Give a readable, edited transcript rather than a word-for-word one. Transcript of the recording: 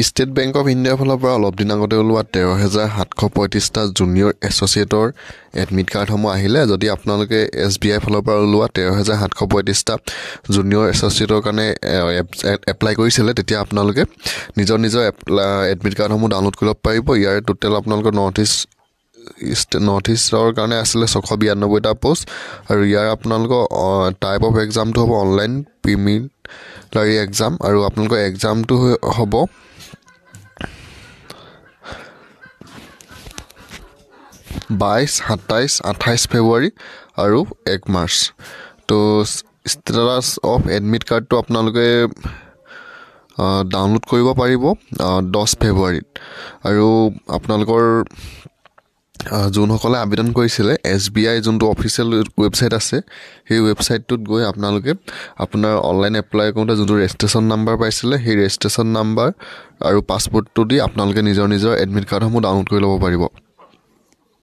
State bank of ইণ্ডিয়াৰ ফালৰ পৰা অলপ দিন আগতে ওলোৱা 13,735টা জুনিয়ৰ এছ'চিয়েটৰ এডমিট কাৰ্ডসমূহ আহিলে। যদি আপোনালোকে SBI ফালৰ পৰা ওলোৱা 13,735টা জুনিয়ৰ এছ'চিয়েটৰ কাৰণে এপ্লাই কৰিছিলে, তেতিয়া আপোনালোকে নিজৰ এডমিট কাৰ্ডসমূহ ডাউনলোড কৰিব পাৰিব। ইয়াৰে টোটেল আপোনালোকৰ নৰ্থ ইষ্টৰ কাৰণে আছিলে 692টা পোষ্ট, আৰু ইয়াৰ আপোনালোকৰ টাইপ অফ এক্সামটো হ'ব অনলাইন প্ৰিমিলাৰী এক্সাম, আৰু আপোনালোকৰ এক্সামটো হ'ব 22, 27, 28 ফেব্ৰুৱাৰী আৰু 1 মাৰ্চ। তো ষ্টেটাছ অফ এডমিট কাৰ্ডটো আপোনালোকে ডাউনলোড কৰিব পাৰিব 10 ফেব্ৰুৱাৰীত। আৰু আপোনালোকৰ যোনসকলে আবেদন কৰিছিলে SBI যোনটো অফিচিয়েল ৱেবছাইট আছে, সেই ৱেবছাইটটোত গৈ আপোনালোকে আপোনাৰ অনলাইন এপ্লাই কৰোঁতে যোনটো ৰেজিষ্ট্ৰেশ্যন নাম্বাৰ পাইছিলে, সেই ৰেজিষ্ট্ৰেশ্যন নাম্বাৰ আৰু পাছপৰ্টটো দি আপোনালোকে নিজৰ এডমিট কাৰ্ডসমূহ ডাউনলোড কৰি ল'ব পাৰিব।